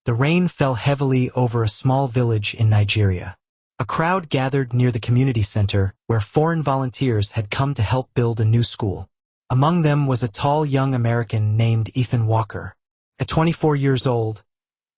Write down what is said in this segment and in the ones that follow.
The rain fell heavily over a small village in Nigeria. A crowd gathered near the community center where foreign volunteers had come to help build a new school. Among them was a tall young American named Ethan Walker. At 24 years old,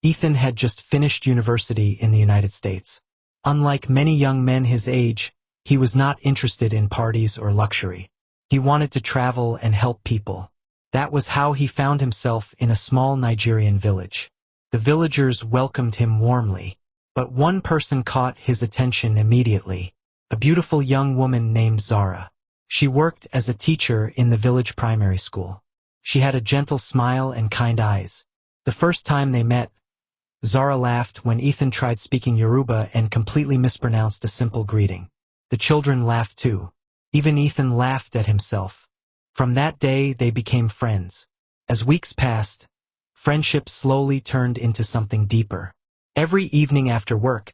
Ethan had just finished university in the United States. Unlike many young men his age, he was not interested in parties or luxury. He wanted to travel and help people. That was how he found himself in a small Nigerian village. The villagers welcomed him warmly, but one person caught his attention immediately, a beautiful young woman named Zara. She worked as a teacher in the village primary school. She had a gentle smile and kind eyes. The first time they met, Zara laughed when Ethan tried speaking Yoruba and completely mispronounced a simple greeting. The children laughed too. Even Ethan laughed at himself. From that day, they became friends. As weeks passed, friendship slowly turned into something deeper. Every evening after work,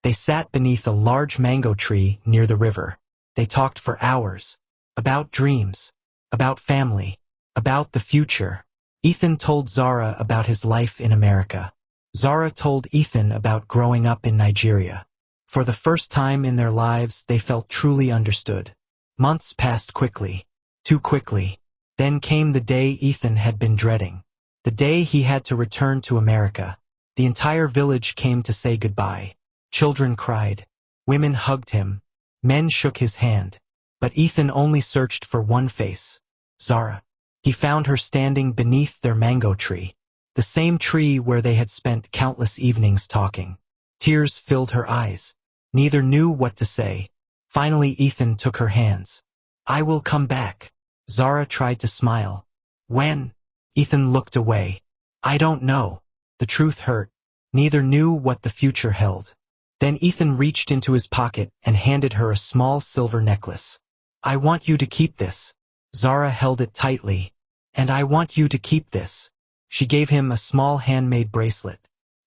they sat beneath a large mango tree near the river. They talked for hours, about dreams, about family, about the future. Ethan told Zara about his life in America. Zara told Ethan about growing up in Nigeria. For the first time in their lives, they felt truly understood. Months passed quickly, too quickly. Then came the day Ethan had been dreading. The day he had to return to America. The entire village came to say goodbye. Children cried. Women hugged him. Men shook his hand. But Ethan only searched for one face. Zara. He found her standing beneath their mango tree. The same tree where they had spent countless evenings talking. Tears filled her eyes. Neither knew what to say. Finally Ethan took her hands. I will come back. Zara tried to smile. When? Ethan looked away. I don't know. The truth hurt. Neither knew what the future held. Then Ethan reached into his pocket and handed her a small silver necklace. I want you to keep this. Zara held it tightly. And I want you to keep this. She gave him a small handmade bracelet,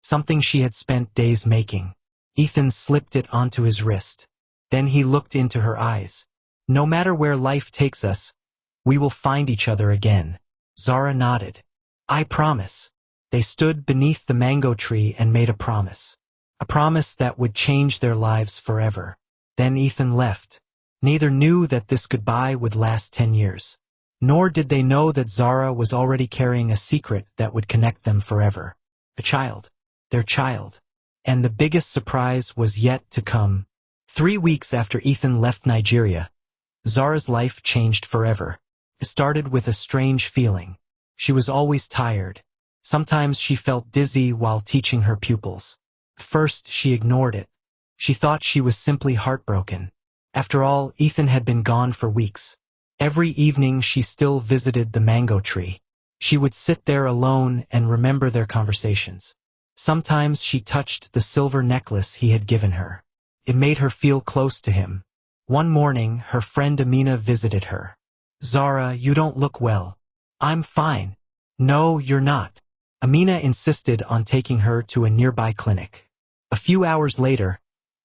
something she had spent days making. Ethan slipped it onto his wrist. Then he looked into her eyes. No matter where life takes us, we will find each other again. Zara nodded. I promise. They stood beneath the mango tree and made a promise. A promise that would change their lives forever. Then Ethan left. Neither knew that this goodbye would last 10 years. Nor did they know that Zara was already carrying a secret that would connect them forever. A child. Their child. And the biggest surprise was yet to come. 3 weeks after Ethan left Nigeria, Zara's life changed forever. It started with a strange feeling. She was always tired. Sometimes she felt dizzy while teaching her pupils. First, she ignored it. She thought she was simply heartbroken. After all, Ethan had been gone for weeks. Every evening she still visited the mango tree. She would sit there alone and remember their conversations. Sometimes she touched the silver necklace he had given her. It made her feel close to him. One morning, her friend Amina visited her. Zara, you don't look well. I'm fine. No, you're not. Amina insisted on taking her to a nearby clinic. A few hours later,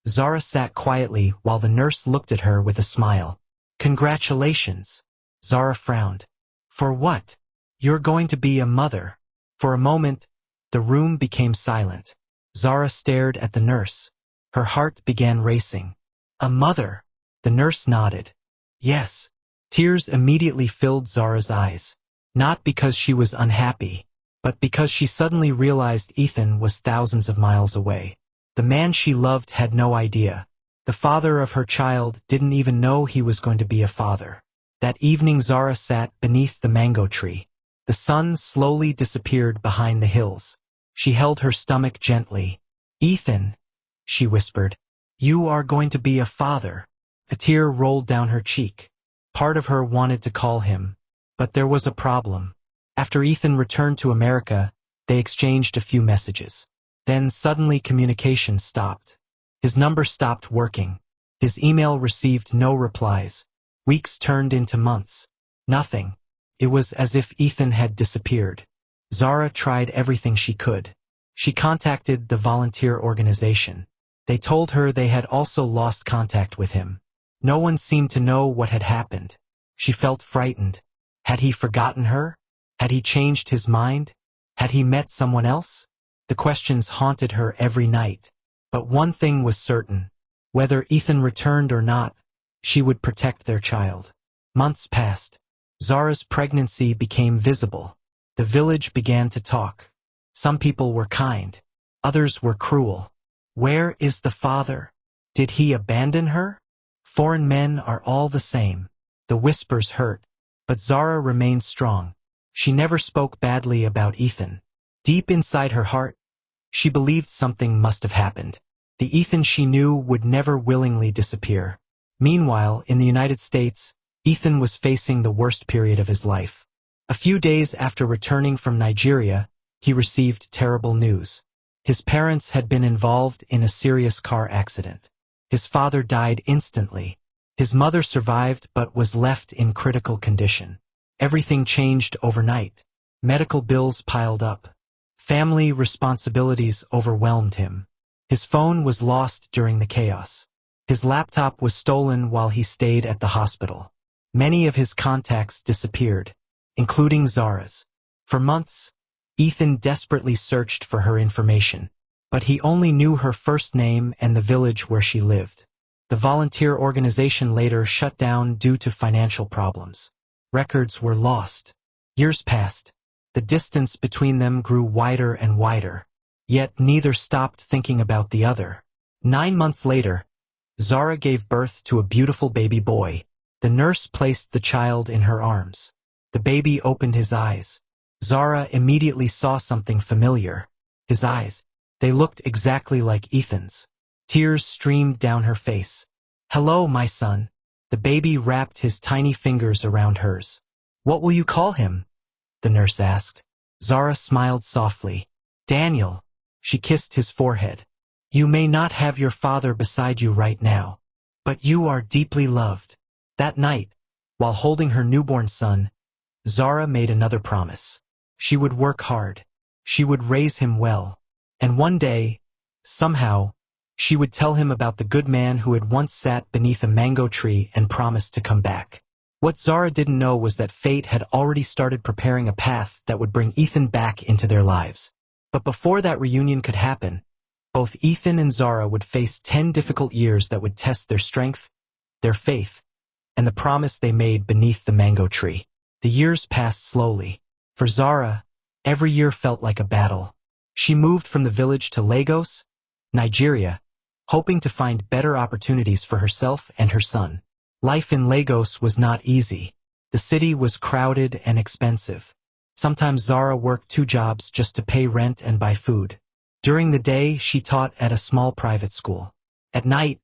Zara sat quietly while the nurse looked at her with a smile. Congratulations. Zara frowned. For what? You're going to be a mother. For a moment, the room became silent. Zara stared at the nurse. Her heart began racing. A mother. The nurse nodded. Yes. Tears immediately filled Zara's eyes. Not because she was unhappy, but because she suddenly realized Ethan was thousands of miles away. The man she loved had no idea. The father of her child didn't even know he was going to be a father. That evening Zara sat beneath the mango tree. The sun slowly disappeared behind the hills. She held her stomach gently. Ethan, she whispered, you are going to be a father. A tear rolled down her cheek. Part of her wanted to call him. But there was a problem. After Ethan returned to America, they exchanged a few messages. Then suddenly communication stopped. His number stopped working. His email received no replies. Weeks turned into months. Nothing. It was as if Ethan had disappeared. Zara tried everything she could. She contacted the volunteer organization. They told her they had also lost contact with him. No one seemed to know what had happened. She felt frightened. Had he forgotten her? Had he changed his mind? Had he met someone else? The questions haunted her every night. But one thing was certain. Whether Ethan returned or not, she would protect their child. Months passed. Zara's pregnancy became visible. The village began to talk. Some people were kind. Others were cruel. Where is the father? Did he abandon her? Foreign men are all the same. The whispers hurt. But Zara remained strong. She never spoke badly about Ethan. Deep inside her heart, she believed something must have happened. The Ethan she knew would never willingly disappear. Meanwhile, in the United States, Ethan was facing the worst period of his life. A few days after returning from Nigeria, he received terrible news. His parents had been involved in a serious car accident. His father died instantly. His mother survived but was left in critical condition. Everything changed overnight. Medical bills piled up. Family responsibilities overwhelmed him. His phone was lost during the chaos. His laptop was stolen while he stayed at the hospital. Many of his contacts disappeared, including Zara's. For months, Ethan desperately searched for her information, but he only knew her first name and the village where she lived. The volunteer organization later shut down due to financial problems. Records were lost. Years passed. The distance between them grew wider and wider, yet neither stopped thinking about the other. 9 months later, Zara gave birth to a beautiful baby boy. The nurse placed the child in her arms. The baby opened his eyes. Zara immediately saw something familiar. His eyes. They looked exactly like Ethan's. Tears streamed down her face. "Hello, my son." The baby wrapped his tiny fingers around hers. "What will you call him?" the nurse asked. Zara smiled softly. "Daniel." She kissed his forehead. "You may not have your father beside you right now, but you are deeply loved." That night, while holding her newborn son, Zara made another promise. She would work hard. She would raise him well. And one day, somehow, she would tell him about the good man who had once sat beneath a mango tree and promised to come back. What Zara didn't know was that fate had already started preparing a path that would bring Ethan back into their lives. But before that reunion could happen, both Ethan and Zara would face 10 difficult years that would test their strength, their faith, and the promise they made beneath the mango tree. The years passed slowly. For Zara, every year felt like a battle. She moved from the village to Lagos, Nigeria, hoping to find better opportunities for herself and her son. Life in Lagos was not easy. The city was crowded and expensive. Sometimes Zara worked 2 jobs just to pay rent and buy food. During the day, she taught at a small private school. At night,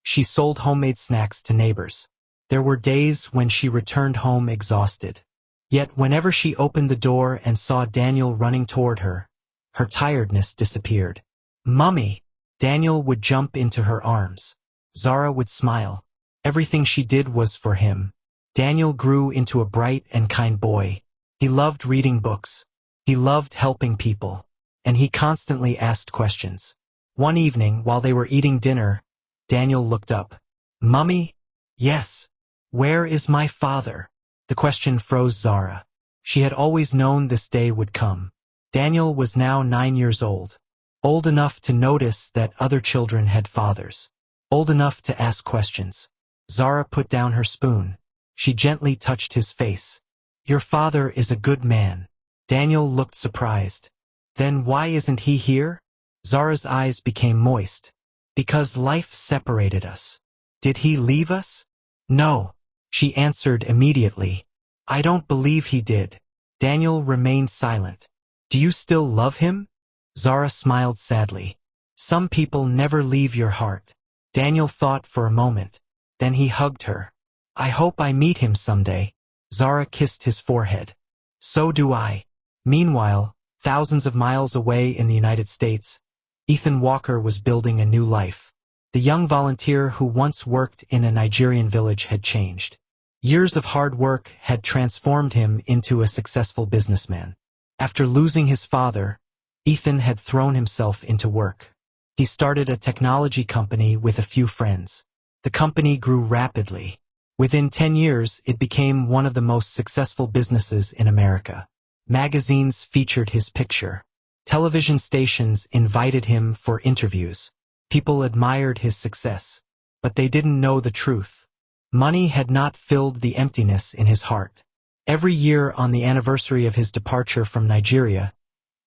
she sold homemade snacks to neighbors. There were days when she returned home exhausted. Yet whenever she opened the door and saw Daniel running toward her, her tiredness disappeared. "Mummy!" Daniel would jump into her arms. Zara would smile. Everything she did was for him. Daniel grew into a bright and kind boy. He loved reading books. He loved helping people. And he constantly asked questions. One evening, while they were eating dinner, Daniel looked up. "Mummy?" "Yes." "Where is my father?" The question froze Zara. She had always known this day would come. Daniel was now 9 years old. Old enough to notice that other children had fathers. Old enough to ask questions. Zara put down her spoon. She gently touched his face. "Your father is a good man." Daniel looked surprised. "Then why isn't he here?" Zara's eyes became moist. "Because life separated us." "Did he leave us?" "No," she answered immediately. "I don't believe he did." Daniel remained silent. "Do you still love him?" Zara smiled sadly. "Some people never leave your heart." Daniel thought for a moment. Then he hugged her. "I hope I meet him someday." Zara kissed his forehead. "So do I." Meanwhile, thousands of miles away in the United States, Ethan Walker was building a new life. The young volunteer who once worked in a Nigerian village had changed. Years of hard work had transformed him into a successful businessman. After losing his father, Ethan had thrown himself into work. He started a technology company with a few friends. The company grew rapidly. Within 10 years, it became one of the most successful businesses in America. Magazines featured his picture. Television stations invited him for interviews. People admired his success, but they didn't know the truth. Money had not filled the emptiness in his heart. Every year on the anniversary of his departure from Nigeria,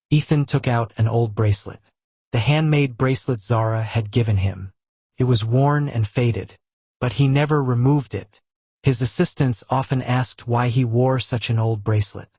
Ethan took out an old bracelet. The handmade bracelet Zara had given him. It was worn and faded, but he never removed it. His assistants often asked why he wore such an old bracelet.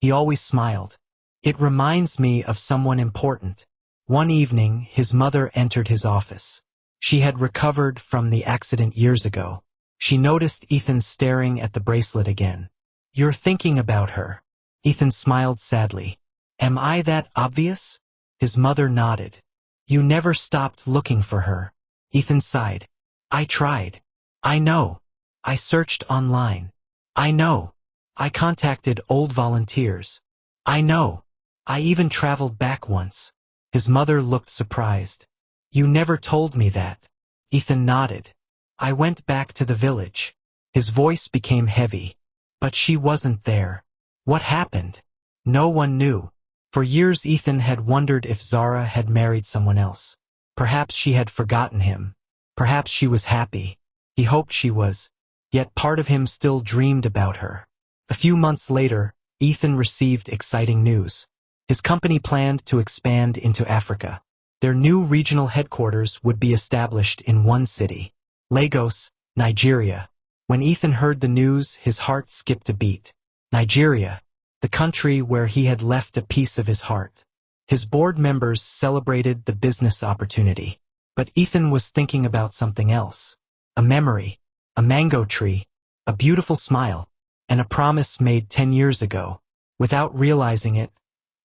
He always smiled. It reminds me of someone important. One evening, his mother entered his office. She had recovered from the accident years ago. She noticed Ethan staring at the bracelet again. "You're thinking about her." Ethan smiled sadly. "Am I that obvious?" His mother nodded. "You never stopped looking for her." Ethan sighed. "I tried. I know. I searched online. I know. I contacted old volunteers. I know. I even traveled back once." His mother looked surprised. "You never told me that." Ethan nodded. "I went back to the village." His voice became heavy. "But she wasn't there." "What happened?" No one knew. For years Ethan had wondered if Zara had married someone else. Perhaps she had forgotten him. Perhaps she was happy. He hoped she was. Yet part of him still dreamed about her. A few months later, Ethan received exciting news. His company planned to expand into Africa. Their new regional headquarters would be established in one city, Lagos, Nigeria. When Ethan heard the news, his heart skipped a beat. Nigeria, the country where he had left a piece of his heart. His board members celebrated the business opportunity. But Ethan was thinking about something else. A memory, a mango tree, a beautiful smile, and a promise made 10 years ago. Without realizing it,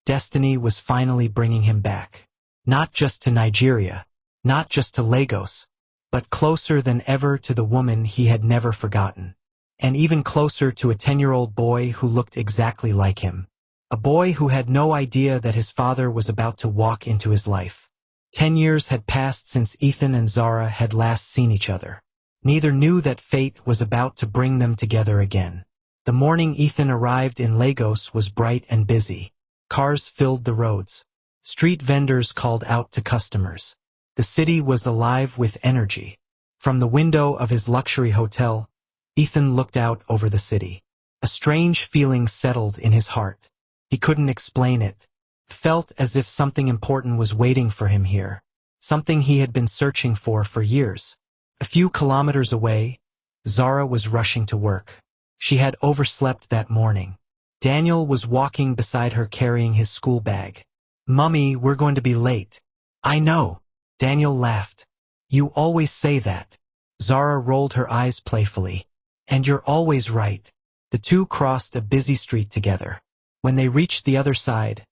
destiny was finally bringing him back. Not just to Nigeria, not just to Lagos, but closer than ever to the woman he had never forgotten. And even closer to a 10-year-old boy who looked exactly like him. A boy who had no idea that his father was about to walk into his life. 10 years had passed since Ethan and Zara had last seen each other. Neither knew that fate was about to bring them together again. The morning Ethan arrived in Lagos was bright and busy. Cars filled the roads. Street vendors called out to customers. The city was alive with energy. From the window of his luxury hotel, Ethan looked out over the city. A strange feeling settled in his heart. He couldn't explain it. It felt as if something important was waiting for him here. Something he had been searching for years. A few kilometers away, Zara was rushing to work. She had overslept that morning. Daniel was walking beside her carrying his school bag. "Mummy, we're going to be late." "I know." Daniel laughed. "You always say that." Zara rolled her eyes playfully. "And you're always right." The two crossed a busy street together. When they reached the other side,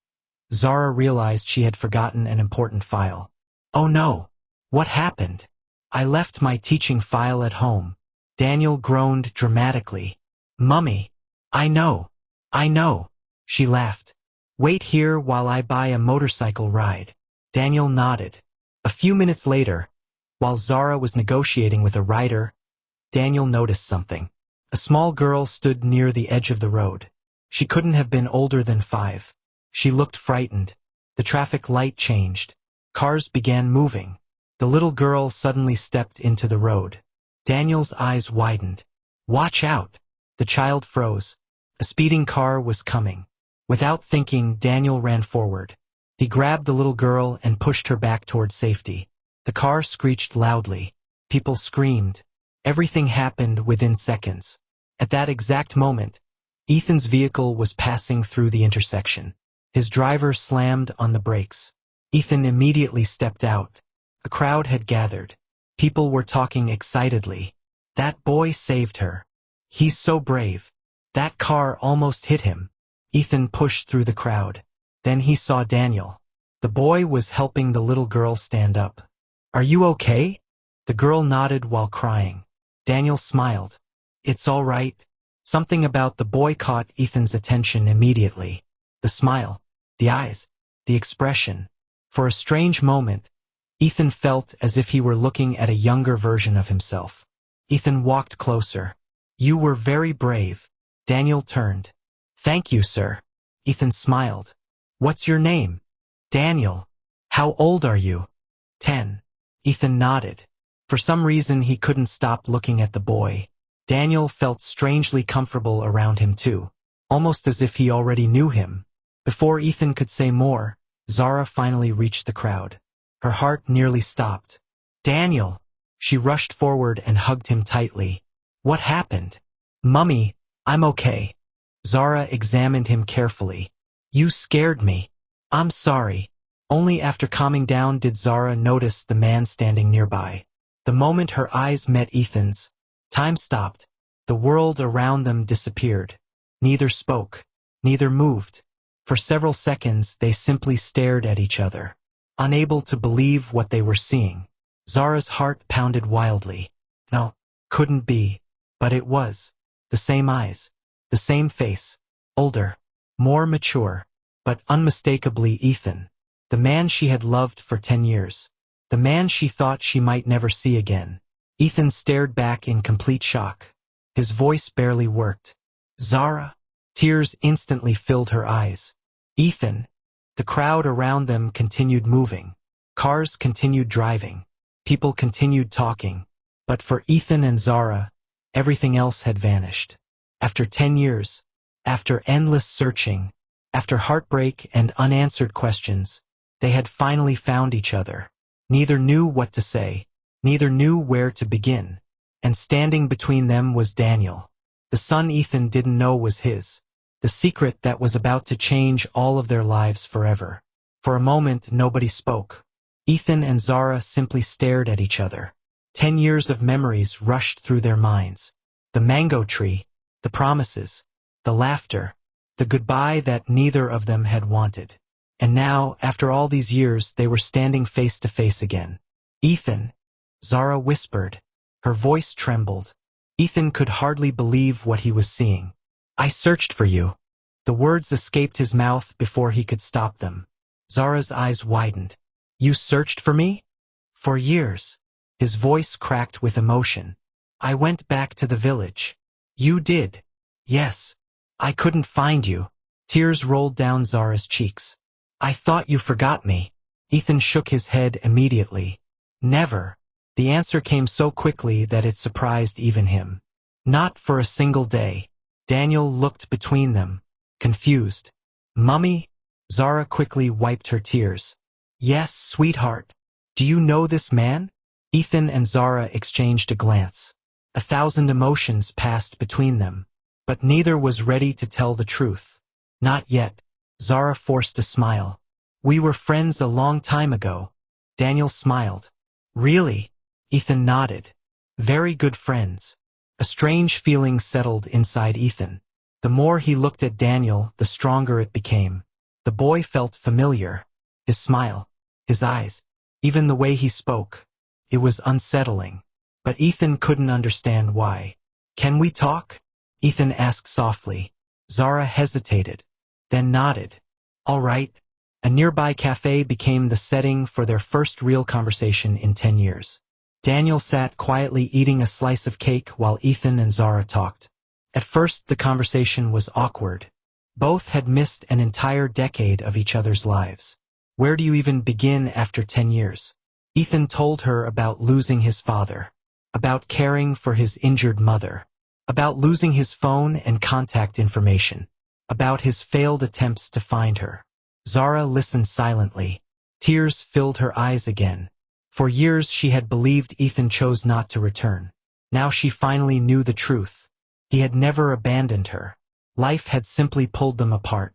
Zara realized she had forgotten an important file. "Oh no! What happened?" "I left my teaching file at home." Daniel groaned dramatically. "Mummy, I know. I know." She laughed. "Wait here while I buy a motorcycle ride." Daniel nodded. A few minutes later, while Zara was negotiating with a rider, Daniel noticed something. A small girl stood near the edge of the road. She couldn't have been older than 5. She looked frightened. The traffic light changed. Cars began moving. The little girl suddenly stepped into the road. Daniel's eyes widened. "Watch out!" The child froze. A speeding car was coming. Without thinking, Daniel ran forward. He grabbed the little girl and pushed her back toward safety. The car screeched loudly. People screamed. Everything happened within seconds. At that exact moment, Ethan's vehicle was passing through the intersection. His driver slammed on the brakes. Ethan immediately stepped out. A crowd had gathered. People were talking excitedly. "That boy saved her. He's so brave. That car almost hit him." Ethan pushed through the crowd. Then he saw Daniel. The boy was helping the little girl stand up. "Are you okay?" The girl nodded while crying. Daniel smiled. "It's all right." Something about the boy caught Ethan's attention immediately. The smile, the eyes, the expression. For a strange moment, Ethan felt as if he were looking at a younger version of himself. Ethan walked closer. "You were very brave." Daniel turned. "Thank you, sir." Ethan smiled. "What's your name?" Daniel, how old are you? 10. Ethan nodded. For some reason he couldn't stop looking at the boy. Daniel felt strangely comfortable around him too, almost as if he already knew him. Before Ethan could say more, Zara finally reached the crowd. Her heart nearly stopped. Daniel! She rushed forward and hugged him tightly. What happened? Mummy, I'm okay. Zara examined him carefully. You scared me. I'm sorry. Only after calming down did Zara notice the man standing nearby. The moment her eyes met Ethan's, time stopped. The world around them disappeared. Neither spoke. Neither moved. For several seconds they simply stared at each other, unable to believe what they were seeing. Zara's heart pounded wildly. No, couldn't be. But it was. The same eyes. The same face. Older. More mature. But unmistakably Ethan. The man she had loved for 10 years. The man she thought she might never see again. Ethan stared back in complete shock. His voice barely worked. Zara? Tears instantly filled her eyes. Ethan. The crowd around them continued moving. Cars continued driving. People continued talking. But for Ethan and Zara, everything else had vanished. After 10 years, after endless searching, after heartbreak and unanswered questions, they had finally found each other. Neither knew what to say. Neither knew where to begin. And standing between them was Daniel. The son Ethan didn't know was his. The secret that was about to change all of their lives forever. For a moment, nobody spoke. Ethan and Zara simply stared at each other. 10 years of memories rushed through their minds. The mango tree, the promises, the laughter, the goodbye that neither of them had wanted. And now, after all these years, they were standing face to face again. Ethan, Zara whispered. Her voice trembled. Ethan could hardly believe what he was seeing. I searched for you. The words escaped his mouth before he could stop them. Zara's eyes widened. You searched for me? For years. His voice cracked with emotion. I went back to the village. You did. Yes. I couldn't find you. Tears rolled down Zara's cheeks. I thought you forgot me. Ethan shook his head immediately. Never. The answer came so quickly that it surprised even him. Not for a single day. Daniel looked between them, confused. Mummy? Zara quickly wiped her tears. Yes, sweetheart. Do you know this man? Ethan and Zara exchanged a glance. 1,000 emotions passed between them. But neither was ready to tell the truth. Not yet. Zara forced a smile. We were friends a long time ago. Daniel smiled. Really? Ethan nodded. Very good friends. A strange feeling settled inside Ethan. The more he looked at Daniel, the stronger it became. The boy felt familiar. His smile, his eyes, even the way he spoke. It was unsettling. But Ethan couldn't understand why. Can we talk? Ethan asked softly. Zara hesitated, then nodded. All right. A nearby cafe became the setting for their first real conversation in 10 years. Daniel sat quietly eating a slice of cake while Ethan and Zara talked. At first, the conversation was awkward. Both had missed an entire decade of each other's lives. Where do you even begin after 10 years? Ethan told her about losing his father, about caring for his injured mother, about losing his phone and contact information, about his failed attempts to find her. Zara listened silently. Tears filled her eyes again. For years she had believed Ethan chose not to return. Now she finally knew the truth. He had never abandoned her. Life had simply pulled them apart.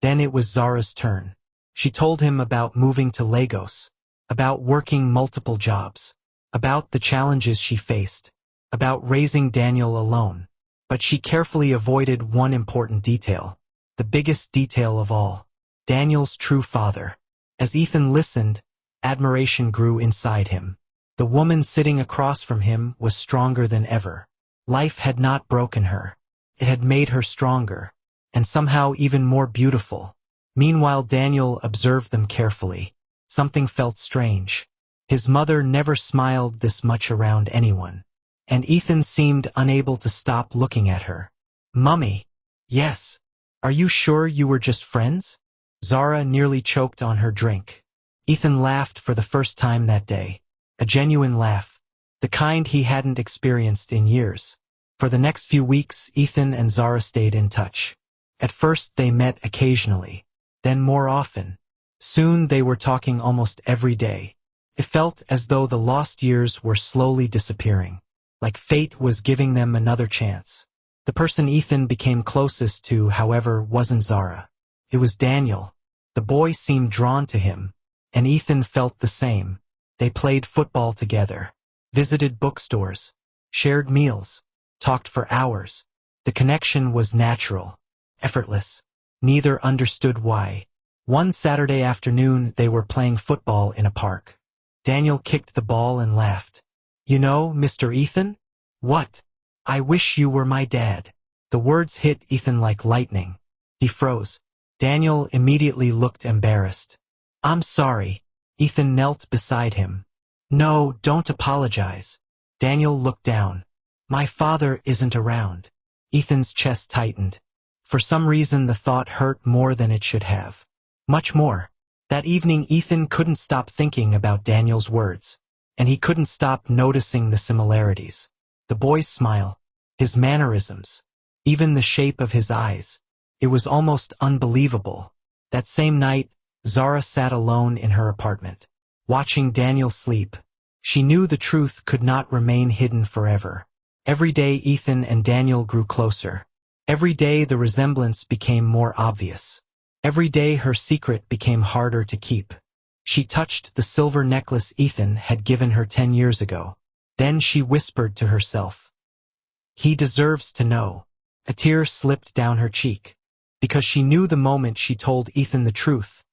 Then it was Zara's turn. She told him about moving to Lagos, about working multiple jobs, about the challenges she faced, about raising Daniel alone. But she carefully avoided one important detail, the biggest detail of all, Daniel's true father. As Ethan listened, admiration grew inside him. The woman sitting across from him was stronger than ever. Life had not broken her. It had made her stronger, and somehow even more beautiful. Meanwhile, Daniel observed them carefully. Something felt strange. His mother never smiled this much around anyone. And Ethan seemed unable to stop looking at her. Mummy. Yes. Are you sure you were just friends? Zara nearly choked on her drink. Ethan laughed for the first time that day. A genuine laugh. The kind he hadn't experienced in years. For the next few weeks, Ethan and Zara stayed in touch. At first they met occasionally, then more often. Soon they were talking almost every day. It felt as though the lost years were slowly disappearing, like fate was giving them another chance. The person Ethan became closest to, however, wasn't Zara. It was Daniel. The boy seemed drawn to him, and Ethan felt the same. They played football together, visited bookstores, shared meals, talked for hours. The connection was natural, effortless. Neither understood why. One Saturday afternoon they were playing football in a park. Daniel kicked the ball and laughed. "You know, Mr. Ethan? What? I wish you were my dad." The words hit Ethan like lightning. He froze. Daniel immediately looked embarrassed. "I'm sorry." Ethan knelt beside him. "No, don't apologize." Daniel looked down. "My father isn't around." Ethan's chest tightened. For some reason the thought hurt more than it should have. Much more. That evening Ethan couldn't stop thinking about Daniel's words, and he couldn't stop noticing the similarities. The boy's smile, his mannerisms, even the shape of his eyes. It was almost unbelievable. That same night, Zara sat alone in her apartment, watching Daniel sleep. She knew the truth could not remain hidden forever. Every day Ethan and Daniel grew closer. Every day the resemblance became more obvious. Every day her secret became harder to keep. She touched the silver necklace Ethan had given her 10 years ago. Then she whispered to herself, "He deserves to know." A tear slipped down her cheek, because she knew the moment she told Ethan the truth,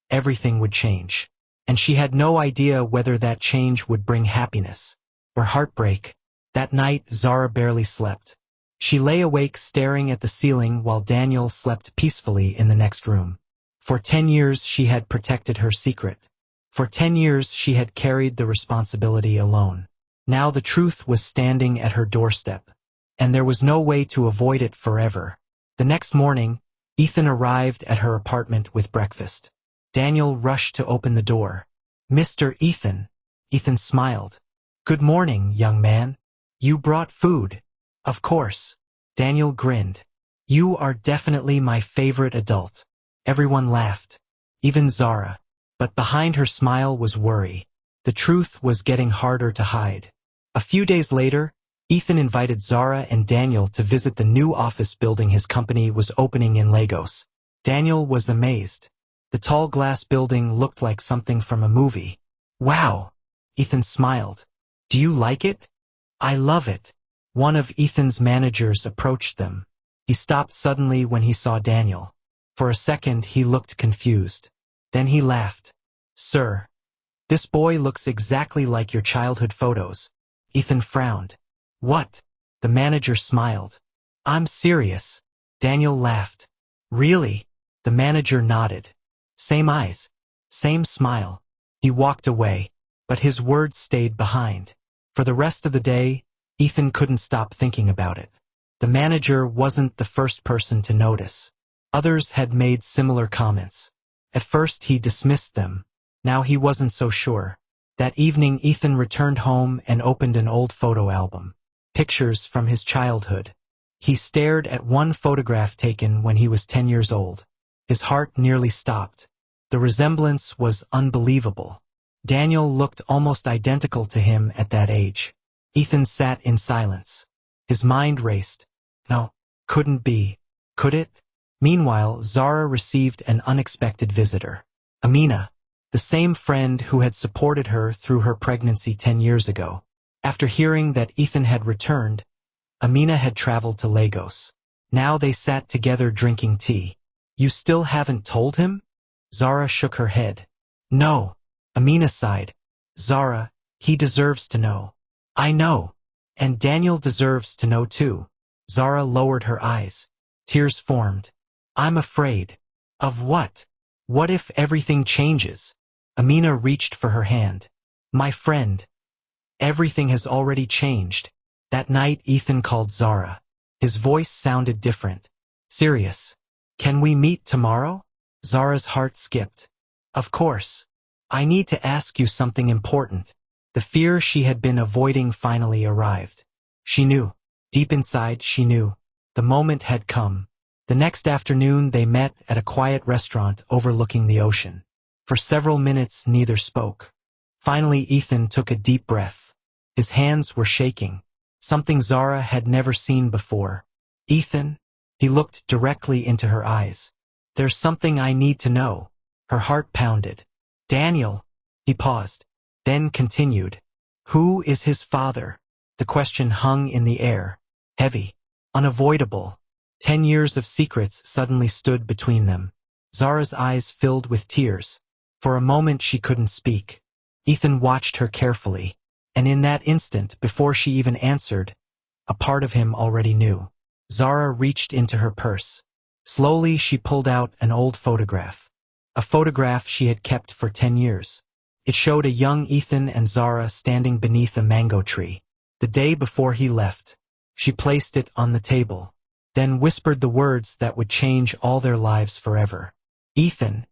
everything would change. And she had no idea whether that change would bring happiness or heartbreak. That night Zara barely slept. She lay awake staring at the ceiling while Daniel slept peacefully in the next room. For 10 years she had protected her secret. For 10 years she had carried the responsibility alone. Now the truth was standing at her doorstep, and there was no way to avoid it forever. The next morning, Ethan arrived at her apartment with breakfast. Daniel rushed to open the door. "Mr. Ethan." Ethan smiled. "Good morning, young man. You brought food." "Of course." Daniel grinned. "You are definitely my favorite adult." Everyone laughed, even Zara. But behind her smile was worry. The truth was getting harder to hide. A few days later, Ethan invited Zara and Daniel to visit the new office building his company was opening in Lagos. Daniel was amazed. The tall glass building looked like something from a movie. "Wow." Ethan smiled. "Do you like it?" "I love it." One of Ethan's managers approached them. He stopped suddenly when he saw Daniel. For a second he looked confused. Then he laughed. "Sir, this boy looks exactly like your childhood photos." Ethan frowned. "What?" The manager smiled. "I'm serious." Daniel laughed. "Really?" The manager nodded. Same eyes, same smile. He walked away, but his words stayed behind. For the rest of the day, Ethan couldn't stop thinking about it. The manager wasn't the first person to notice. Others had made similar comments. At first he dismissed them. Now he wasn't so sure. That evening Ethan returned home and opened an old photo album. Pictures from his childhood. He stared at one photograph taken when he was 10 years old. His heart nearly stopped. The resemblance was unbelievable. Daniel looked almost identical to him at that age. Ethan sat in silence. His mind raced. No, couldn't be. Could it? Meanwhile, Zara received an unexpected visitor. Amina, the same friend who had supported her through her pregnancy 10 years ago. After hearing that Ethan had returned, Amina had traveled to Lagos. Now they sat together drinking tea. "You still haven't told him?" Zara shook her head. "No." Amina sighed. "Zara, he deserves to know." "I know. And Daniel deserves to know too." Zara lowered her eyes. Tears formed. "I'm afraid." "Of what? What if everything changes?" Amina reached for her hand. "My friend, everything has already changed." That night Ethan called Zara. His voice sounded different. Serious. "Can we meet tomorrow?" Zara's heart skipped. Of course. I need to ask you something important. The fear she had been avoiding finally arrived. She knew. Deep inside, she knew. The moment had come. The next afternoon they met at a quiet restaurant overlooking the ocean. For several minutes neither spoke. Finally Ethan took a deep breath. His hands were shaking. Something Zara had never seen before. Ethan? He looked directly into her eyes. There's something I need to know. Her heart pounded. Daniel. He paused. Then continued. Who is his father? The question hung in the air. Heavy. Unavoidable. 10 years of secrets suddenly stood between them. Zara's eyes filled with tears. For a moment she couldn't speak. Ethan watched her carefully. And in that instant, before she even answered, a part of him already knew. Zara reached into her purse. Slowly she pulled out an old photograph. A photograph she had kept for 10 years. It showed a young Ethan and Zara standing beneath a mango tree. The day before he left. She placed it on the table. Then whispered the words that would change all their lives forever. Ethan.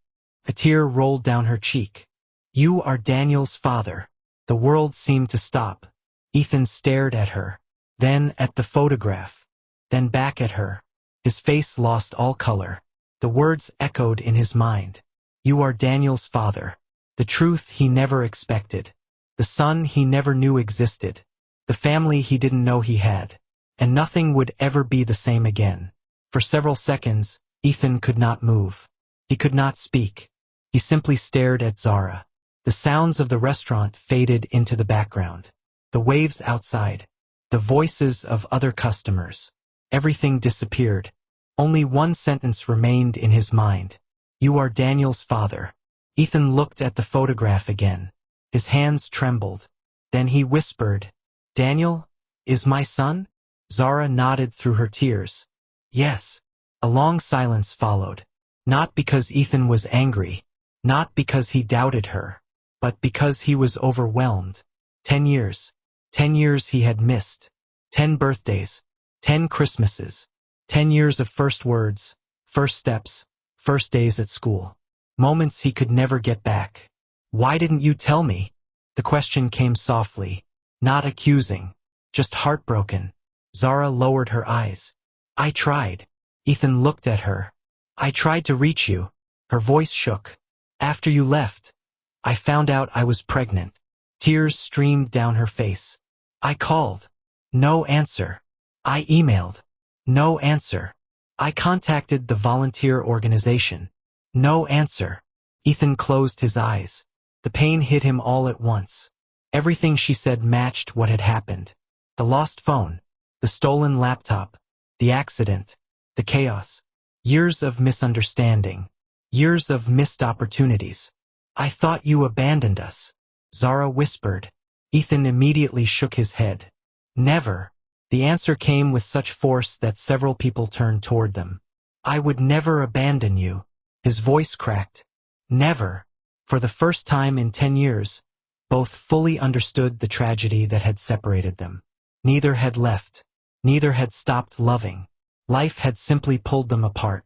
A tear rolled down her cheek. You are Daniel's father. The world seemed to stop. Ethan stared at her. Then at the photograph. Then back at her. His face lost all color. The words echoed in his mind. You are Daniel's father. The truth he never expected. The son he never knew existed. The family he didn't know he had. And nothing would ever be the same again. For several seconds, Ethan could not move. He could not speak. He simply stared at Zara. The sounds of the restaurant faded into the background. The waves outside. The voices of other customers. Everything disappeared. Only one sentence remained in his mind. You are Daniel's father. Ethan looked at the photograph again. His hands trembled. Then he whispered, Daniel, is my son? Zara nodded through her tears. Yes. A long silence followed. Not because Ethan was angry. Not because he doubted her. But because he was overwhelmed. 10 years. 10 years he had missed. 10 birthdays. 10 Christmases. 10 years of first words, first steps, first days at school. Moments he could never get back. Why didn't you tell me? The question came softly. Not accusing. Just heartbroken. Zara lowered her eyes. I tried. Ethan looked at her. I tried to reach you. Her voice shook. After you left, I found out I was pregnant. Tears streamed down her face. I called. No answer. I emailed. No answer. I contacted the volunteer organization. No answer. Ethan closed his eyes. The pain hit him all at once. Everything she said matched what had happened. The lost phone. The stolen laptop. The accident. The chaos. Years of misunderstanding. Years of missed opportunities. I thought you abandoned us. Zara whispered. Ethan immediately shook his head. Never. The answer came with such force that several people turned toward them. I would never abandon you. His voice cracked. Never. For the first time in 10 years, both fully understood the tragedy that had separated them. Neither had left. Neither had stopped loving. Life had simply pulled them apart.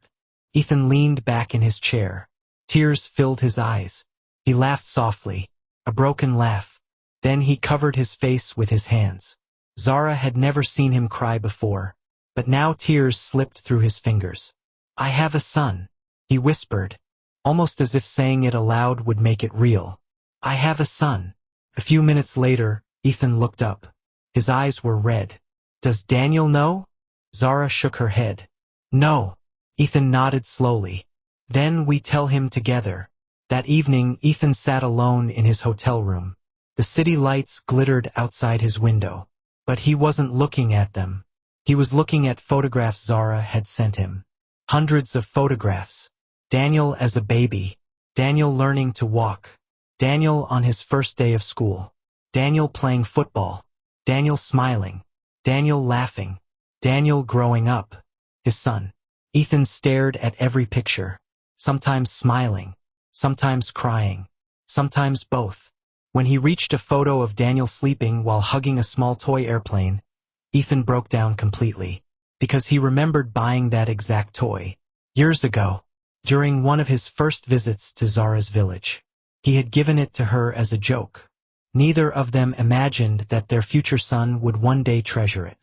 Ethan leaned back in his chair. Tears filled his eyes. He laughed softly, a broken laugh. Then he covered his face with his hands. Zara had never seen him cry before, but now tears slipped through his fingers. I have a son, he whispered, almost as if saying it aloud would make it real. I have a son. A few minutes later, Ethan looked up. His eyes were red. Does Daniel know? Zara shook her head. No. Ethan nodded slowly. Then we tell him together. That evening, Ethan sat alone in his hotel room. The city lights glittered outside his window. But he wasn't looking at them. He was looking at photographs Zara had sent him. Hundreds of photographs. Daniel as a baby. Daniel learning to walk. Daniel on his first day of school. Daniel playing football. Daniel smiling. Daniel laughing. Daniel growing up. His son. Ethan stared at every picture. Sometimes smiling. Sometimes crying. Sometimes both. When he reached a photo of Daniel sleeping while hugging a small toy airplane, Ethan broke down completely, because he remembered buying that exact toy years ago. during one of his first visits to Zara's village. He had given it to her as a joke. Neither of them imagined that their future son would one day treasure it.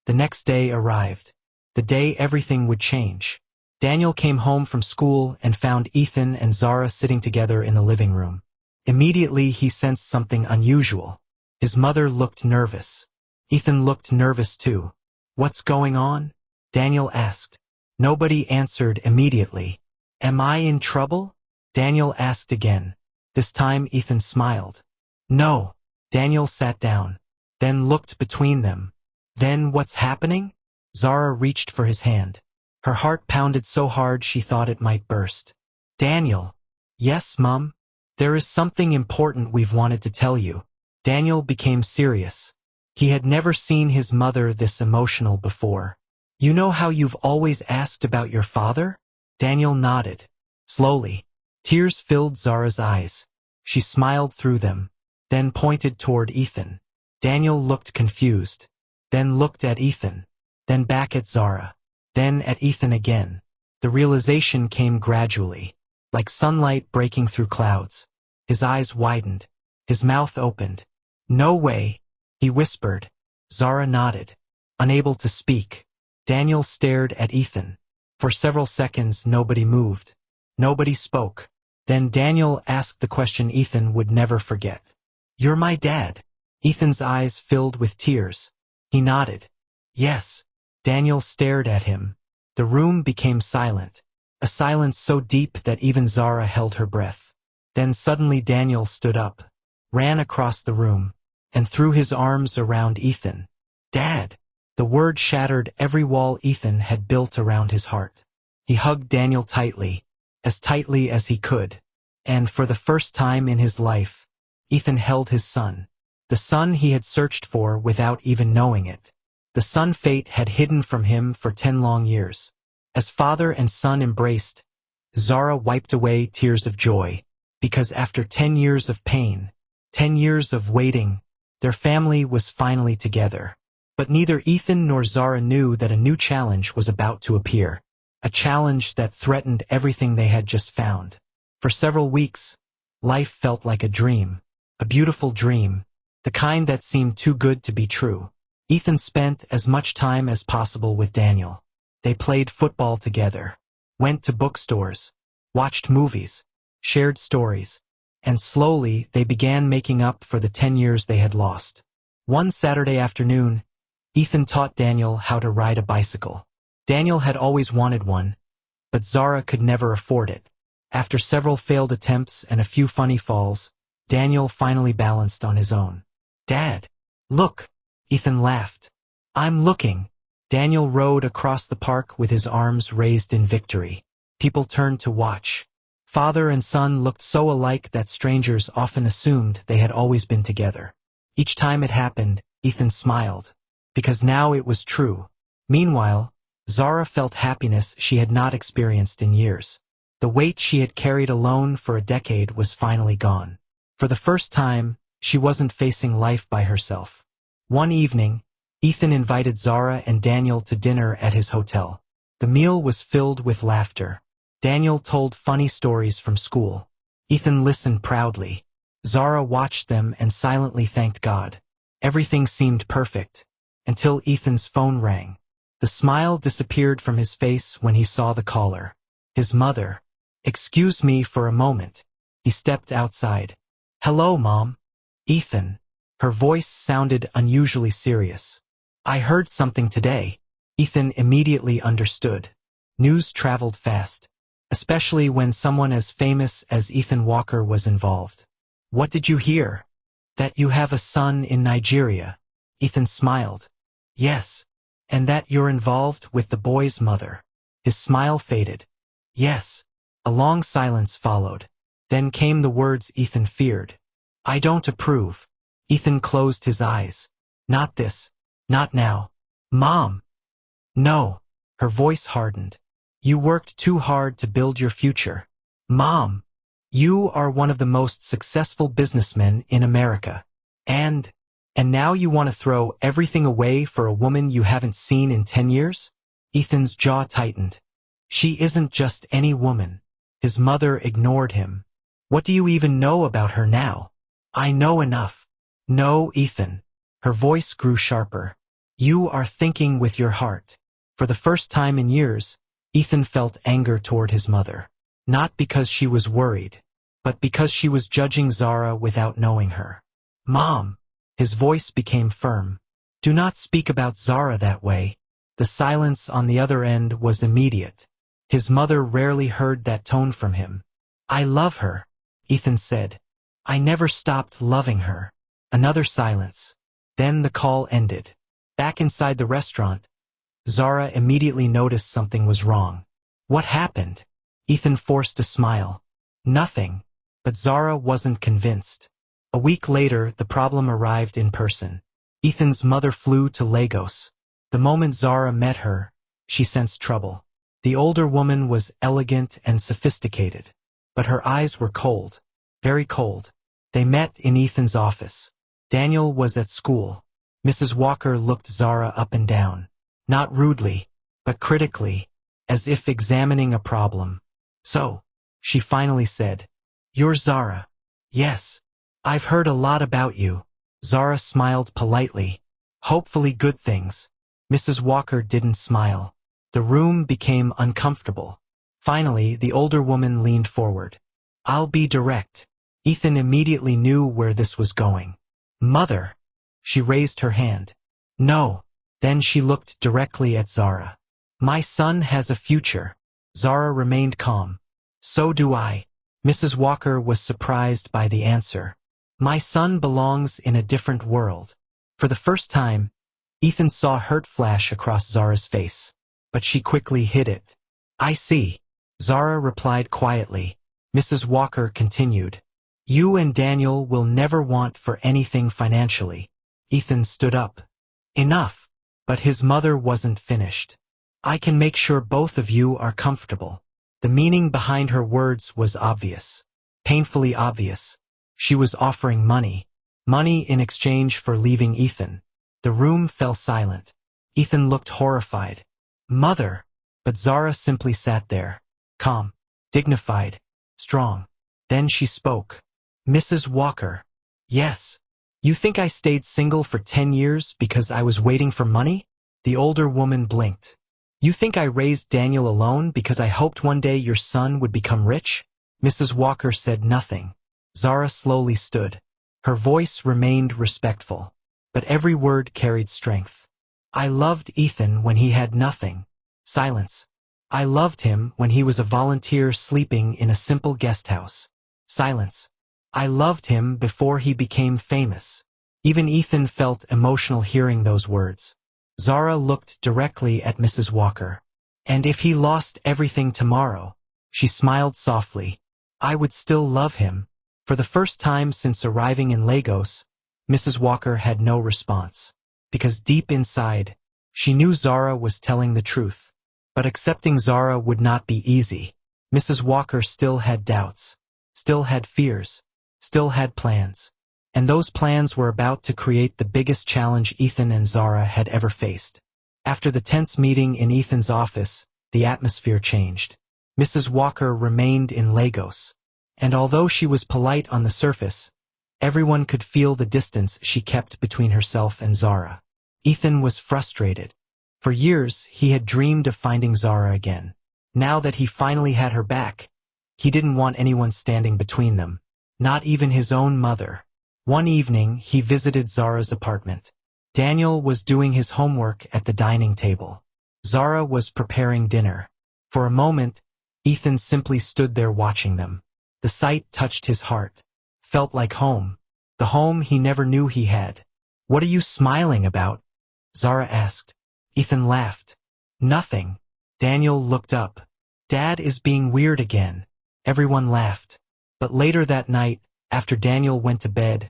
The next day arrived. The day everything would change. Daniel came home from school and found Ethan and Zara sitting together in the living room. Immediately he sensed something unusual. His mother looked nervous. Ethan looked nervous too. "What's going on?" Daniel asked. Nobody answered immediately. "Am I in trouble?" Daniel asked again. This time Ethan smiled. "No." Daniel sat down, then looked between them. "Then what's happening?" Zara reached for his hand. Her heart pounded so hard she thought it might burst. "Daniel." "Yes, Mum? There is something important we've wanted to tell you." Daniel became serious. He had never seen his mother this emotional before. "You know how you've always asked about your father?" Daniel nodded. Slowly, tears filled Zara's eyes. She smiled through them, then pointed toward Ethan. Daniel looked confused, then looked at Ethan, then back at Zara, then at Ethan again. The realization came gradually, like sunlight breaking through clouds. His eyes widened, his mouth opened. "No way," he whispered. Zara nodded, unable to speak. Daniel stared at Ethan. For several seconds nobody moved. Nobody spoke. Then Daniel asked the question Ethan would never forget. "You're my dad?" Ethan's eyes filled with tears. He nodded. "Yes." Daniel stared at him. The room became silent, a silence so deep that even Zara held her breath. Then suddenly Daniel stood up, ran across the room, and threw his arms around Ethan. "Dad!" The word shattered every wall Ethan had built around his heart. He hugged Daniel tightly as he could. And for the first time in his life, Ethan held his son. The son he had searched for without even knowing it. The son fate had hidden from him for 10 long years. As father and son embraced, Zara wiped away tears of joy, because after 10 years of pain, 10 years of waiting, their family was finally together. But neither Ethan nor Zara knew that a new challenge was about to appear, a challenge that threatened everything they had just found. For several weeks, life felt like a dream, a beautiful dream, the kind that seemed too good to be true. Ethan spent as much time as possible with Daniel. They played football together, went to bookstores, watched movies, shared stories, and slowly they began making up for the 10 years they had lost. One Saturday afternoon, Ethan taught Daniel how to ride a bicycle. Daniel had always wanted one, but Zara could never afford it. After several failed attempts and a few funny falls, Daniel finally balanced on his own. "Dad, look!" Ethan laughed. "I'm looking." Daniel rode across the park with his arms raised in victory. People turned to watch. Father and son looked so alike that strangers often assumed they had always been together. Each time it happened, Ethan smiled, because now it was true. Meanwhile, Zara felt happiness she had not experienced in years. The weight she had carried alone for a decade was finally gone. For the first time, she wasn't facing life by herself. One evening, Ethan invited Zara and Daniel to dinner at his hotel. The meal was filled with laughter. Daniel told funny stories from school. Ethan listened proudly. Zara watched them and silently thanked God. Everything seemed perfect, until Ethan's phone rang. The smile disappeared from his face when he saw the caller. His mother. "Excuse me for a moment." He stepped outside. "Hello, Mom." "Ethan." Her voice sounded unusually serious. "I heard something today." Ethan immediately understood. News traveled fast, especially when someone as famous as Ethan Walker was involved. "What did you hear?" "That you have a son in Nigeria." Ethan smiled. "Yes." "And that you're involved with the boy's mother." His smile faded. "Yes." A long silence followed. Then came the words Ethan feared. "I don't approve." Ethan closed his eyes. "Not this. Not now." "Mom." "No." Her voice hardened. "You worked too hard to build your future." "Mom." "You are one of the most successful businessmen in America. And now you want to throw everything away for a woman you haven't seen in 10 years? Ethan's jaw tightened. "She isn't just any woman." His mother ignored him. What do you even know about her now? I know enough. No, Ethan. Her voice grew sharper. You are thinking with your heart. For the first time in years, Ethan felt anger toward his mother. Not because she was worried, but because she was judging Zara without knowing her. Mom! His voice became firm. Do not speak about Zara that way. The silence on the other end was immediate. His mother rarely heard that tone from him. I love her, Ethan said. I never stopped loving her. Another silence. Then the call ended. Back inside the restaurant, Zara immediately noticed something was wrong. What happened? Ethan forced a smile. Nothing. But Zara wasn't convinced. A week later, the problem arrived in person. Ethan's mother flew to Lagos. The moment Zara met her, she sensed trouble. The older woman was elegant and sophisticated, but her eyes were cold, very cold. They met in Ethan's office. Daniel was at school. Mrs. Walker looked Zara up and down, not rudely, but critically, as if examining a problem. So, she finally said, You're Zara. Yes. I've heard a lot about you. Zara smiled politely. Hopefully good things. Mrs. Walker didn't smile. The room became uncomfortable. Finally, the older woman leaned forward. I'll be direct. Ethan immediately knew where this was going. Mother. She raised her hand. No. Then she looked directly at Zara. My son has a future. Zara remained calm. So do I. Mrs. Walker was surprised by the answer. My son belongs in a different world. For the first time, Ethan saw hurt flash across Zara's face, but she quickly hid it. I see. Zara replied quietly. Mrs. Walker continued. You and Daniel will never want for anything financially. Ethan stood up. Enough. But his mother wasn't finished. I can make sure both of you are comfortable. The meaning behind her words was obvious. Painfully obvious. She was offering money. Money in exchange for leaving Ethan. The room fell silent. Ethan looked horrified. Mother! But Zara simply sat there. Calm. Dignified. Strong. Then she spoke. Mrs. Walker. Yes. You think I stayed single for 10 years because I was waiting for money? The older woman blinked. You think I raised Daniel alone because I hoped one day your son would become rich? Mrs. Walker said nothing. Zara slowly stood. Her voice remained respectful, but every word carried strength. I loved Ethan when he had nothing. Silence. I loved him when he was a volunteer sleeping in a simple guest house. Silence. I loved him before he became famous. Even Ethan felt emotional hearing those words. Zara looked directly at Mrs. Walker. And if he lost everything tomorrow, she smiled softly, I would still love him. For the first time since arriving in Lagos, Mrs. Walker had no response. Because deep inside, she knew Zara was telling the truth. But accepting Zara would not be easy. Mrs. Walker still had doubts, still had fears, still had plans. And those plans were about to create the biggest challenge Ethan and Zara had ever faced. After the tense meeting in Ethan's office, the atmosphere changed. Mrs. Walker remained in Lagos. And although she was polite on the surface, everyone could feel the distance she kept between herself and Zara. Ethan was frustrated. For years, he had dreamed of finding Zara again. Now that he finally had her back, he didn't want anyone standing between them, not even his own mother. One evening, he visited Zara's apartment. Daniel was doing his homework at the dining table. Zara was preparing dinner. For a moment, Ethan simply stood there watching them. The sight touched his heart. Felt like home. The home he never knew he had. What are you smiling about? Zara asked. Ethan laughed. Nothing. Daniel looked up. Dad is being weird again. Everyone laughed. But later that night, after Daniel went to bed,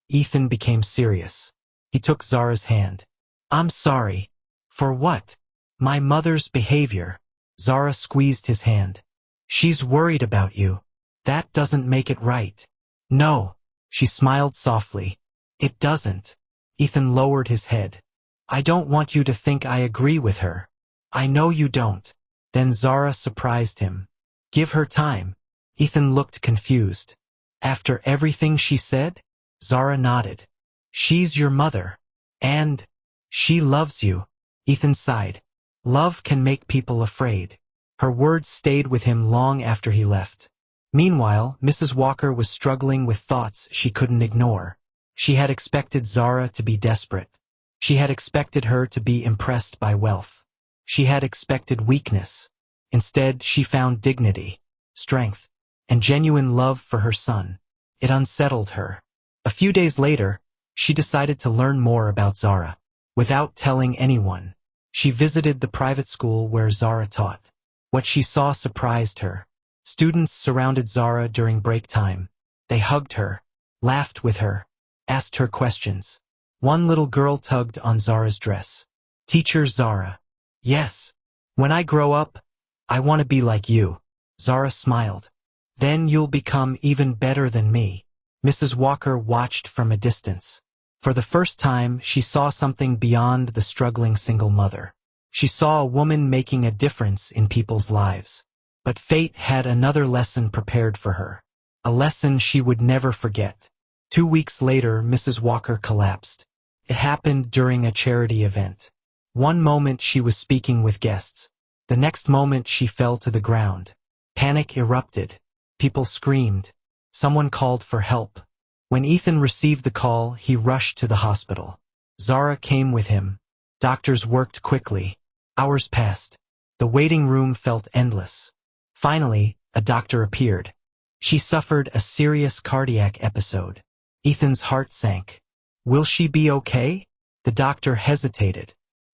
Ethan became serious. He took Zara's hand. I'm sorry. For what? My mother's behavior. Zara squeezed his hand. She's worried about you. That doesn't make it right. No. She smiled softly. It doesn't. Ethan lowered his head. I don't want you to think I agree with her. I know you don't. Then Zara surprised him. Give her time. Ethan looked confused. After everything she said? Zara nodded. She's your mother. And she loves you. Ethan sighed. Love can make people afraid. Her words stayed with him long after he left. Meanwhile, Mrs. Walker was struggling with thoughts she couldn't ignore. She had expected Zara to be desperate. She had expected her to be impressed by wealth. She had expected weakness. Instead, she found dignity, strength, and genuine love for her son. It unsettled her. A few days later, she decided to learn more about Zara. Without telling anyone, she visited the private school where Zara taught. What she saw surprised her. Students surrounded Zara during break time. They hugged her, laughed with her, asked her questions. One little girl tugged on Zara's dress. Teacher Zara. Yes. When I grow up, I want to be like you. Zara smiled. Then you'll become even better than me. Mrs. Walker watched from a distance. For the first time, she saw something beyond the struggling single mother. She saw a woman making a difference in people's lives. But fate had another lesson prepared for her. A lesson she would never forget. 2 weeks later, Mrs. Walker collapsed. It happened during a charity event. One moment she was speaking with guests. The next moment she fell to the ground. Panic erupted. People screamed. Someone called for help. When Ethan received the call, he rushed to the hospital. Zara came with him. Doctors worked quickly. Hours passed. The waiting room felt endless. Finally, a doctor appeared. She suffered a serious cardiac episode. Ethan's heart sank. Will she be okay? The doctor hesitated.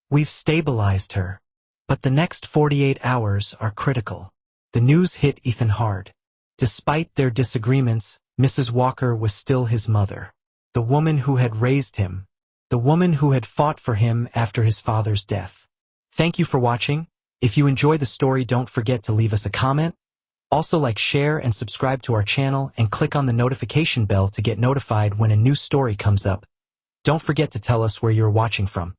We've stabilized her. But the next 48 hours are critical. The news hit Ethan hard. Despite their disagreements, Mrs. Walker was still his mother. The woman who had raised him. The woman who had fought for him after his father's death. Thank you for watching. If you enjoy the story, don't forget to leave us a comment. Also share and subscribe to our channel and click on the notification bell to get notified when a new story comes up. Don't forget to tell us where you're watching from.